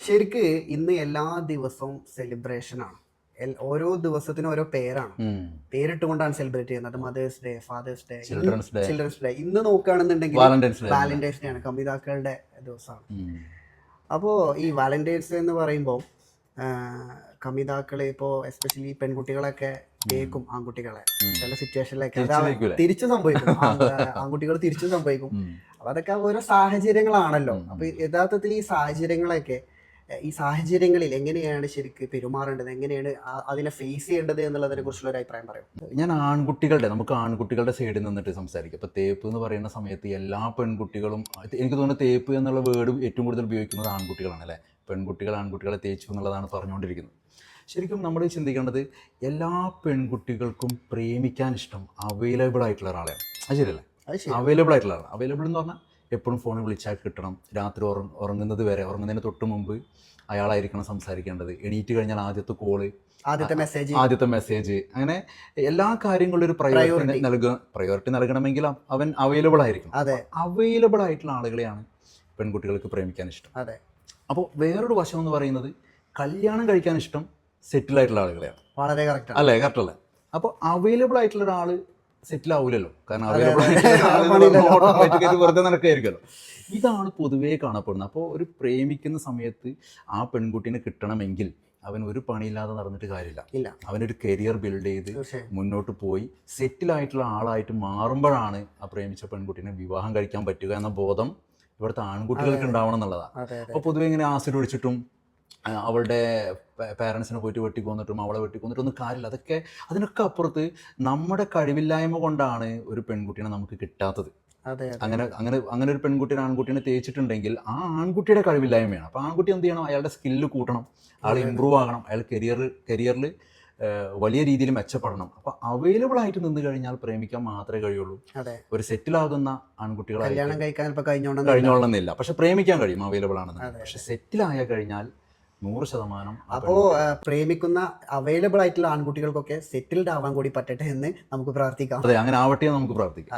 ശരിക്ക് ഇന്ന് എല്ലാ ദിവസവും സെലിബ്രേഷനാണ്. ഓരോ ദിവസത്തിനും ഓരോ പേരാണ്. പേരിട്ടുകൊണ്ടാണ് സെലിബ്രേറ്റ് ചെയ്യുന്നത്. Mother's day, father's day, children's day. ഇന്ന് നോക്കുകയാണെന്നുണ്ടെങ്കിൽ വാലന്റൈൻസ് ഡേ ആണ്, കമിതാക്കളുടെ ദിവസമാണ്. അപ്പോൾ ഈ വാലന്റൈൻസ് ഡേ എന്ന് പറയുമ്പോൾ കമിതാക്കൾ ഇപ്പോൾ എസ്പെഷ്യലി പെൺകുട്ടികളൊക്കെ കേൾക്കും ആൺകുട്ടികളെ ചില സിറ്റുവേഷനിലൊക്കെ തിരിച്ചു സംഭവിക്കും. ആൺകുട്ടികൾ തിരിച്ചു സംഭവിക്കും. അപ്പൊ അതൊക്കെ ഓരോ സാഹചര്യങ്ങളാണല്ലോ. അപ്പൊ യഥാർത്ഥത്തിൽ ഈ സാഹചര്യങ്ങളിൽ എങ്ങനെയാണ് ശരിക്കും പെരുമാറേണ്ടത്, എങ്ങനെയാണ് അതിനെ ഫേസ് ചെയ്യേണ്ടത് എന്നുള്ളതിനെ കുറിച്ചുള്ള ഒരു അഭിപ്രായം പറയും. ഞാൻ നമുക്ക് ആൺകുട്ടികളുടെ സൈഡിൽ നിന്നിട്ട് സംസാരിക്കും. ഇപ്പോൾ തേപ്പ് എന്ന് പറയുന്ന സമയത്ത് എല്ലാ പെൺകുട്ടികളും, എനിക്ക് തോന്നുന്നു തേപ്പ് എന്നുള്ള വേർഡ് ഏറ്റവും കൂടുതൽ ഉപയോഗിക്കുന്നത് ആൺകുട്ടികളാണ് അല്ലേ. പെൺകുട്ടികൾ ആൺകുട്ടികളെ തേച്ചു എന്നുള്ളതാണ് പറഞ്ഞുകൊണ്ടിരിക്കുന്നത്. ശരിക്കും നമ്മൾ ചിന്തിക്കേണ്ടത് എല്ലാ പെൺകുട്ടികൾക്കും പ്രേമിക്കാൻ ഇഷ്ടം അവൈലബിൾ ആയിട്ടുള്ള ഒരാളെയാണ്. അത് ശരിയല്ലേ? അവൈലബിൾ ആയിട്ടുള്ള ആളാണ്. അവൈലബിൾ എന്ന് പറഞ്ഞാൽ എപ്പോഴും ഫോണിൽ വിളിച്ചാൽ കിട്ടണം. രാത്രി ഉറങ്ങുന്നതിന് തൊട്ട് മുമ്പ് അയാളായിരിക്കണം സംസാരിക്കേണ്ടത്. എണീറ്റ് കഴിഞ്ഞാൽ ആദ്യത്തെ കോള്, ആദ്യത്തെ മെസ്സേജ്, അങ്ങനെ എല്ലാ കാര്യങ്ങളിലും ഒരു പ്രയോറിറ്റി നൽകണമെങ്കിൽ അവൻ അവൈലബിൾ ആയിരിക്കും. അവൈലബിൾ ആയിട്ടുള്ള ആളുകളെയാണ് പെൺകുട്ടികൾക്ക് പ്രേമിക്കാൻ ഇഷ്ടം. അപ്പോൾ വേറൊരു വശം എന്ന് പറയുന്നത് കല്യാണം കഴിക്കാൻ ഇഷ്ടം സെറ്റിൽ ആയിട്ടുള്ള ആളുകളെയാണ്. വളരെ കറക്റ്റ് അല്ലേ? കറക്റ്റ് അല്ലേ? അപ്പോൾ അവൈലബിൾ ആയിട്ടുള്ള ഒരാൾ സെറ്റിൽ ആവില്ലല്ലോ. കാരണം അവൈലബിൾ ആയിട്ടുള്ള വെറുതെ നടക്കുകയായിരിക്കുമല്ലോ. ഇതാണ് പൊതുവേ കാണപ്പെടുന്നത്. അപ്പോൾ ഒരു പ്രേമിക്കുന്ന സമയത്ത് ആ പെൺകുട്ടീനെ കിട്ടണമെങ്കിൽ അവൻ ഒരു പണിയില്ലാതെ നടന്നിട്ട് കാര്യമില്ല. അവനൊരു കരിയർ ബിൽഡ് ചെയ്ത് മുന്നോട്ട് പോയി സെറ്റിലായിട്ടുള്ള ആളായിട്ട് മാറുമ്പോഴാണ് ആ പ്രേമിച്ച പെൺകുട്ടീനെ വിവാഹം കഴിക്കാൻ പറ്റുക എന്ന ബോധം ഇവിടുത്തെ ആൺകുട്ടികൾക്ക് ഉണ്ടാവണം എന്നുള്ളതാണ്. അപ്പോൾ പൊതുവെ ഇങ്ങനെ ആസിഡ് ഒഴിച്ചിട്ടും അവളുടെ പാരൻസിനെ പോയിട്ട് വെട്ടിക്കൊന്നിട്ടും അവളെ വെട്ടിക്കൊന്നിട്ടൊന്നും കാര്യമില്ല. അതിനൊക്കെ അപ്പുറത്ത് നമ്മുടെ കഴിവില്ലായ്മ കൊണ്ടാണ് ഒരു പെൺകുട്ടീനെ നമുക്ക് കിട്ടാത്തത്. അങ്ങനെ ഒരു പെൺകുട്ടീനെ ആൺകുട്ടീനെ തേച്ചിട്ടുണ്ടെങ്കിൽ ആ ആൺകുട്ടിയുടെ കഴിവില്ലായ്മയാണ്. അപ്പോൾ ആൺകുട്ടി എന്ത് ചെയ്യണം? അയാളുടെ സ്കില്ല് കൂട്ടണം, അയാൾ ഇമ്പ്രൂവ് ആകണം, അയാൾ കരിയറിൽ വലിയ രീതിയിൽ മെച്ചപ്പെടണം. അപ്പോൾ അവൈലബിൾ ആയിട്ട് നിന്ന് കഴിഞ്ഞാൽ പ്രേമിക്കാൻ മാത്രമേ കഴിയുള്ളൂ. ഒരു സെറ്റിലാകുന്ന ആൺകുട്ടികളെ കഴിഞ്ഞോളണമെന്നില്ല. പക്ഷെ പ്രേമിക്കാൻ കഴിയും അവൈലബിൾ ആണെന്ന്. പക്ഷെ സെറ്റിലായ കഴിഞ്ഞാൽ 100%. അപ്പോൾ പ്രേമിക്കുന്ന അവൈലബിൾ ആയിട്ടുള്ള ആൺകുട്ടികൾക്കൊക്കെ സെറ്റിൽഡ് ആവാൻ കൂടി പറ്റട്ടെ എന്ന് നമുക്ക് പ്രാർത്ഥിക്കാം. അതെ, അങ്ങനെ ആവട്ടെ എന്ന് നമുക്ക് പ്രാർത്ഥിക്കാം.